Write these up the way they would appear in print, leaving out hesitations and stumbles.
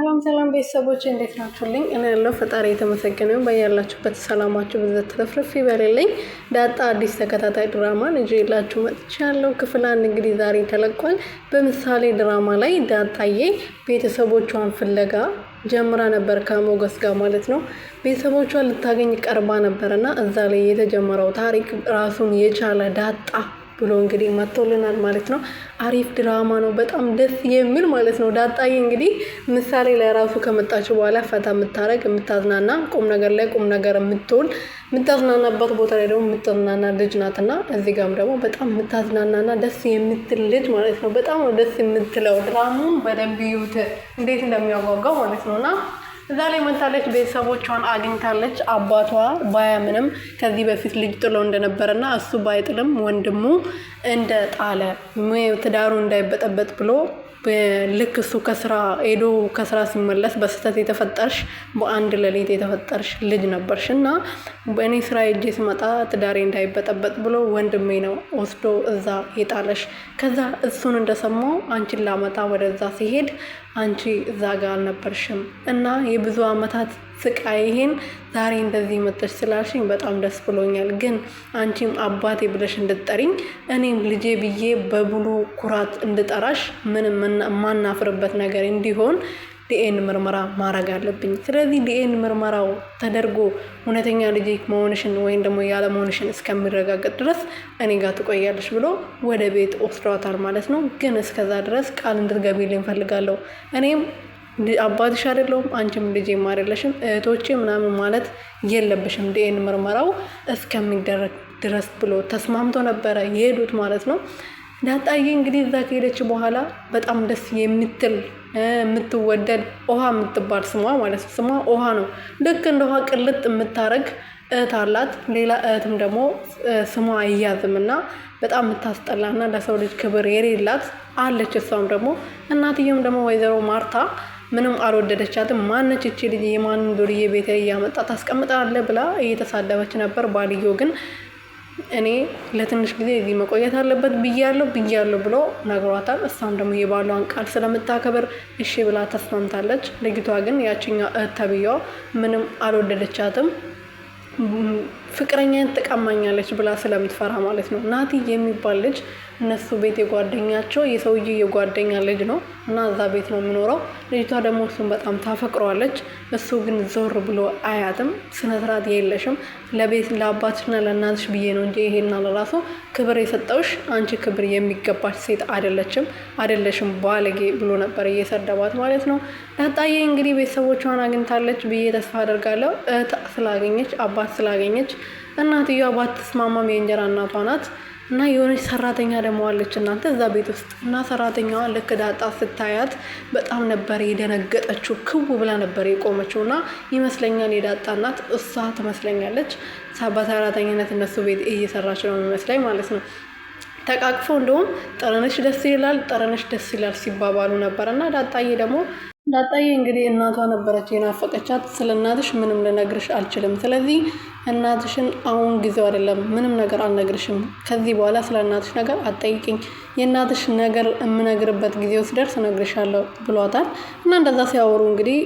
ሰላም ሰላም ቤተሰቦች እንዴት ናችሁልኝ? እኔ ያለው ፈጣሪ የተመሰገነ ይሁን። በያላችሁበት ሰላማችሁ በዘት ተረፍርፍ ይበልልኝ። ዳጣ አዲስ ተከታታይ ድራማን ይዤላችሁ መጥቻለሁ። ክፍል 1 እንግዲህ ዛሬ ተለቋል። በምሳሌ ድራማ ላይ ዳጣዬ ቤተሰቦቿን ፍለጋ ጀምራ ነበር ከሞገስ ጋር ማለት ነው። ቤተሰቦቿን ልታገኝ ቀርባ ነበርና እዛ ላይ የተጀመረው ታሪክ ራሱን የቻለ ዳጣ ብሎ እንግዲህ መጥቶልናል ማለት ነው። አሪፍ ድራማ ነው፣ በጣም ደስ የሚል ማለት ነው። ዳጣዬ እንግዲህ ምሳሌ ላይ ራሱ ከመጣች በኋላ ፈታ የምታረግ የምታዝናና፣ ቁም ነገር ላይ ቁም ነገር የምትውል የምታዝናናበት ቦታ ላይ ደግሞ የምታዝናና ልጅ ናትና እዚህ ጋርም ደግሞ በጣም የምታዝናናና ደስ የምትል ልጅ ማለት ነው። በጣም ነው ደስ የምትለው። ድራማውን በደንብ ይዩት እንዴት እንደሚያጓጓው ማለት ነውና እዛ ላይ መታለች። ቤተሰቦቿን አግኝታለች። አባቷ ባያምንም ከዚህ በፊት ልጅ ጥሎ እንደነበረና እሱ ባይጥልም ወንድሙ እንደ ጣለ ትዳሩ እንዳይበጠበጥ ብሎ ልክ እሱ ከስራ ሄዶ ከስራ ሲመለስ በስህተት የተፈጠርሽ በአንድ ሌሊት የተፈጠርሽ ልጅ ነበርሽ እና በእኔ ስራ ሄጄ ስመጣ ትዳሬ እንዳይበጠበጥ ብሎ ወንድሜ ነው ወስዶ እዛ የጣለሽ። ከዛ እሱን እንደሰማው አንቺን ላመጣ ወደዛ ሲሄድ አንቺ እዛ ጋር አልነበርሽም እና የብዙ አመታት ስቃይ ይሄን ዛሬ እንደዚህ መጥተሽ ስላልሽኝ በጣም ደስ ብሎኛል። ግን አንቺም አባቴ ብለሽ እንድትጠሪኝ እኔም ልጄ ብዬ በሙሉ ኩራት እንድጠራሽ ምንም የማናፍርበት ነገር እንዲሆን ዲኤን ምርመራ ማድረግ አለብኝ። ስለዚህ ዲኤን ምርመራው ተደርጎ እውነተኛ ልጅ መሆንሽን ወይም ደግሞ ያለ መሆንሽን እስከሚረጋገጥ ድረስ እኔ ጋር ትቆያለሽ ብሎ ወደ ቤት ወስዷታል ማለት ነው። ግን እስከዛ ድረስ ቃል እንድትገቢልኝ ፈልጋለሁ። እኔም አባትሽ አይደለሁም፣ አንቺም ልጄም አይደለሽም፣ እህቶቼ ምናምን ማለት የለብሽም ዲኤን ምርመራው እስከሚደረግ ድረስ ብሎ ተስማምቶ ነበረ የሄዱት ማለት ነው። ዳጣዬ እንግዲህ እዛ ከሄደች በኋላ በጣም ደስ የምትል የምትወደድ ውሃ የምትባል ስሟ ማለት ነው። ስሟ ውሃ ነው። ልክ እንደ ውሃ ቅልጥ የምታረግ እህት አላት። ሌላ እህትም ደግሞ ስሟ አያዝም እና በጣም የምታስጠላና ለሰው ልጅ ክብር የሌላት አለች። እሷም ደግሞ እናትየም ደግሞ ወይዘሮ ማርታ ምንም አልወደደቻትም። ማነች እቺ ልጅ የማንን ዱርዬ ቤት እያመጣ ታስቀምጣለህ ብላ እየተሳደበች ነበር። ባልየው ግን እኔ ለትንሽ ጊዜ እዚህ መቆየት አለበት ብያለሁ ብሎ ነግሯታል። እሷም ደግሞ የባሏን ቃል ስለምታከብር እሺ ብላ ተስማምታለች። ልጅቷ ግን ያቺኛው እህት ተብዬዋ ምንም አልወደደቻትም። ፍቅረኛን ትቀማኛለች ብላ ስለምትፈራ ማለት ነው። ናቲ የሚባል ልጅ እነሱ ቤት የጓደኛቸው የሰውዬ የጓደኛ ልጅ ነው እና እዛ ቤት ነው የሚኖረው። ልጅቷ ደግሞ እሱን በጣም ታፈቅረዋለች። እሱ ግን ዞር ብሎ አያትም። ስነስርዓት የለሽም፣ ለአባትሽና ለእናትሽ ብዬ ነው እንጂ ይሄና ለራሱ ክብር የሰጠውሽ አንቺ ክብር የሚገባሽ ሴት አይደለሽም ባለጌ ብሎ ነበር እየሰደባት ማለት ነው። ዳጣዬ እንግዲህ ቤተሰቦቿን አግኝታለች ብዬ ተስፋ አደርጋለሁ። እህት ስላገኘች አባት ስላገኘች እናትየዋ ባትስማማም የእንጀራ እናቷ ናት እና የሆነች ሰራተኛ ደግሞ አለች እናንተ እዛ ቤት ውስጥ እና ሰራተኛዋ ልክ ዳጣ ስታያት በጣም ነበር የደነገጠችው። ክው ብላ ነበር የቆመችው እና ይመስለኛል የዳጣ እናት እሷ ትመስለኛለች። በሰራተኝነት እነሱ ቤት እየሰራች ነው የሚመስለኝ ማለት ነው። ተቃቅፎ እንደውም ጠረነሽ ደስ ይላል ሲባባሉ ነበር እና ዳጣዬ እንግዲህ እናቷ ነበረች የናፈቀቻት። ስለ እናትሽ ምንም ልነግርሽ አልችልም። ስለዚህ እናትሽን አሁን ጊዜው አይደለም፣ ምንም ነገር አልነግርሽም። ከዚህ በኋላ ስለ እናትሽ ነገር አትጠይቂኝ። የእናትሽ ነገር የምነግርበት ጊዜው ሲደርስ እነግርሻለሁ ብሏታል። እና እንደዛ ሲያወሩ እንግዲህ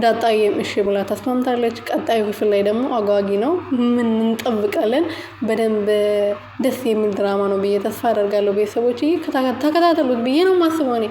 ዳጣዬም እሺ ብላ ተስማምታለች። ቀጣዩ ክፍል ላይ ደግሞ አጓጊ ነው። ምን እንጠብቃለን? በደንብ ደስ የሚል ድራማ ነው ብዬ ተስፋ አደርጋለሁ። ቤተሰቦች ተከታተሉት ብዬ ነው የማስበው እኔ።